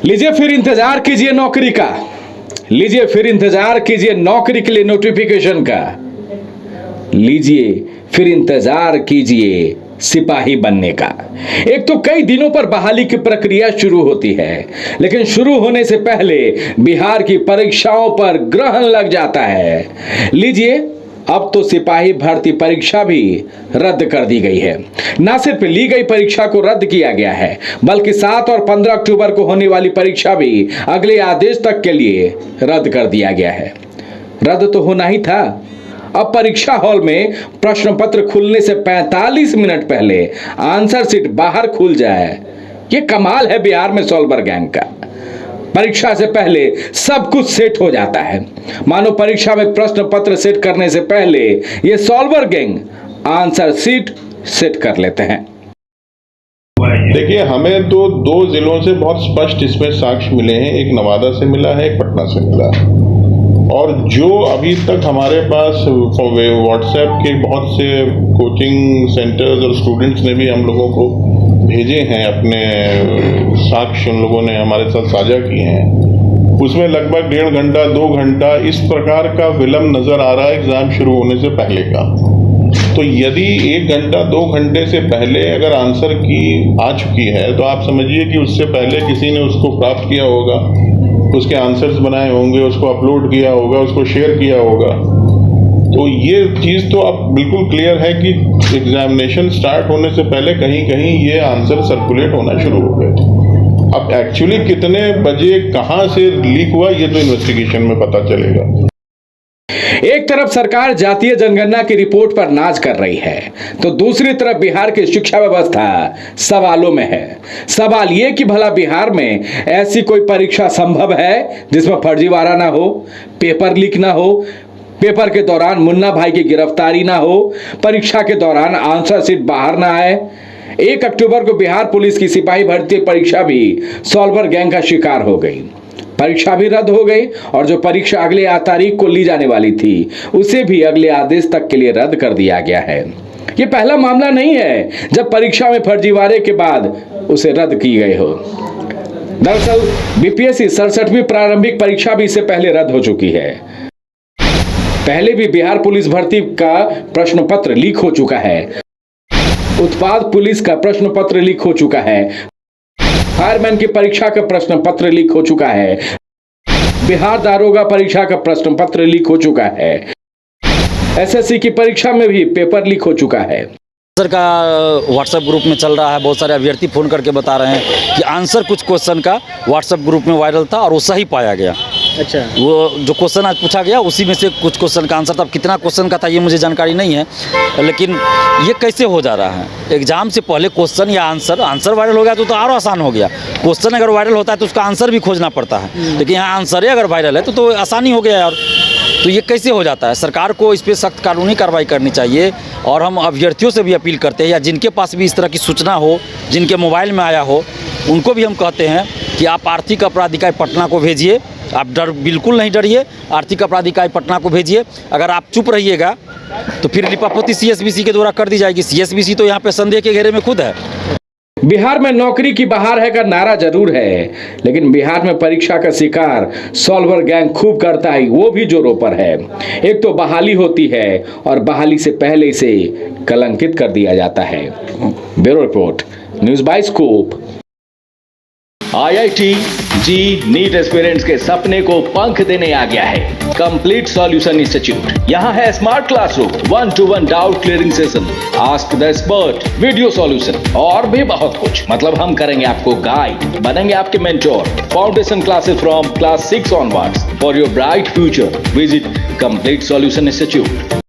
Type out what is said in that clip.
लीजिए फिर इंतजार कीजिए नौकरी का, लीजिए फिर इंतजार कीजिए नौकरी के लिए नोटिफिकेशन का, लीजिए फिर इंतजार कीजिए सिपाही बनने का। एक तो कई दिनों पर बहाली की प्रक्रिया शुरू होती है, लेकिन शुरू होने से पहले बिहार की परीक्षाओं पर ग्रहण लग जाता है। लीजिए अब तो सिपाही भर्ती परीक्षा भी रद्द कर दी गई है। न सिर्फ ली गई परीक्षा को रद्द किया गया है, बल्कि 7 और 15 अक्टूबर को होने वाली परीक्षा भी अगले आदेश तक के लिए रद्द कर दिया गया है। रद्द तो होना ही था। अब परीक्षा हॉल में प्रश्न पत्र खुलने से 45 मिनट पहले आंसर शीट बाहर खुल जाए, ये कमाल है बिहार में सॉल्वर गैंग का। परीक्षा से पहले सब कुछ सेट हो जाता है, मानो परीक्षा में प्रश्न पत्र सेट करने से पहले ये solver gang answer sheet set कर लेते हैं। देखिए, हमें तो 2 जिलों से बहुत स्पष्ट इसमें साक्ष्य मिले हैं। एक नवादा से मिला है, एक पटना से मिला है। और जो अभी तक हमारे पास व्हाट्सएप के बहुत से कोचिंग सेंटर्स और स्टूडेंट्स ने भी हम लोगों को भेजे हैं, अपने साक्ष्य उन लोगों ने हमारे साथ साझा किए हैं, उसमें लगभग 1.5 घंटा 2 घंटा इस प्रकार का विलम्ब नजर आ रहा है एग्जाम शुरू होने से पहले का। तो यदि 1 घंटा 2 घंटे से पहले अगर आंसर की आ चुकी है, तो आप समझिए कि उससे पहले किसी ने उसको प्राप्त किया होगा, उसके आंसर्स बनाए होंगे, उसको अपलोड किया होगा, उसको शेयर किया होगा। तो ये चीज़ तो अब बिल्कुल क्लियर है कि एग्जामिनेशन स्टार्ट होने से पहले कहीं कहीं ये आंसर सर्कुलेट होना शुरू हो गए थे। अब एक्चुअली कितने बजे कहाँ से लीक हुआ, ये तो इन्वेस्टिगेशन में पता चलेगा। एक तरफ सरकार जातीय जनगणना की रिपोर्ट पर नाज कर रही है, तो दूसरी तरफ बिहार की शिक्षा व्यवस्था सवालों में है। सवाल ये कि भला बिहार में ऐसी कोई परीक्षा संभव है जिसमें फर्जीवाड़ा ना हो, पेपर लीक ना हो, पेपर के दौरान मुन्ना भाई की गिरफ्तारी ना हो, परीक्षा के दौरान आंसर शीट बाहर ना आए। 1 अक्टूबर को बिहार पुलिस की सिपाही भर्ती परीक्षा भी सॉल्वर गैंग का शिकार हो गई। परीक्षा भी रद्द हो गई और जो परीक्षा अगले तारीख को ली जाने वाली थी, उसे भी अगले आदेश तक के लिए रद्द कर दिया गया है। यह पहला मामला नहीं है जब परीक्षा में फर्जीवाड़े के बाद उसे रद्द की गई हो। दरअसल बीपीएससी 67वीं प्रारंभिक परीक्षा भी इससे पहले रद्द हो चुकी है। पहले भी बिहार पुलिस भर्ती का प्रश्न पत्र लीक हो चुका है, उत्पाद पुलिस का प्रश्न पत्र लीक हो चुका है, फायरमैन की परीक्षा का प्रश्न पत्र लीक हो चुका है, बिहार दारोगा परीक्षा का प्रश्न पत्र लीक हो चुका है, एसएससी की परीक्षा में भी पेपर लीक हो चुका है। आंसर का व्हाट्सएप ग्रुप में चल रहा है, बहुत सारे अभ्यर्थी फ़ोन करके बता रहे हैं कि आंसर कुछ क्वेश्चन का व्हाट्सएप ग्रुप में वायरल था और वो सही पाया गया। अच्छा, वो जो क्वेश्चन आज पूछा गया उसी में से कुछ क्वेश्चन का आंसर था। अब कितना क्वेश्चन का था ये मुझे जानकारी नहीं है, लेकिन ये कैसे हो जा रहा है? एग्जाम से पहले क्वेश्चन या आंसर वायरल हो गया तो और आसान हो गया। क्वेश्चन अगर वायरल होता है तो उसका आंसर भी खोजना पड़ता है, लेकिन यहाँ आंसर ही अगर वायरल है तो आसानी हो गया यार। तो ये कैसे हो जाता है? सरकार को इस पर सख्त कानूनी कार्रवाई करनी चाहिए। और हम अभ्यर्थियों से भी अपील करते हैं, या जिनके पास भी इस तरह की सूचना हो, जिनके मोबाइल में आया हो, उनको भी हम कहते हैं कि आप आर्थिक अपराध इकाई पटना को भेजिए। आप बिल्कुल नहीं डरिए, आर्थिक अपराध इकाई पटना को भेजिए। अगर आप चुप रहिएगा तो फिर लिपापोती सीएसबीसी के द्वारा कर दी जाएगी। सीएसबीसी तो यहाँ पे संदेह के घेरे में खुद है। बिहार में नौकरी की बहार है का नारा जरूर है, लेकिन बिहार में परीक्षा का शिकार सॉल्वर गैंग खूब करता है, वो भी जोरों पर है। एक तो बहाली होती है और बहाली से पहले इसे कलंकित कर दिया जाता है। Bureau report, news by scoop. IIT JEE NEET aspirants के सपने को पंख देने आ गया है कंप्लीट सॉल्यूशन इंस्टीट्यूट। यहाँ है smart classroom, 1-to-1 doubt clearing session, ask the expert, video solution और भी बहुत कुछ। मतलब हम करेंगे आपको गाइड, बनेंगे आपके mentor. Foundation classes from class 6 onwards for your bright future. Visit complete solution institute.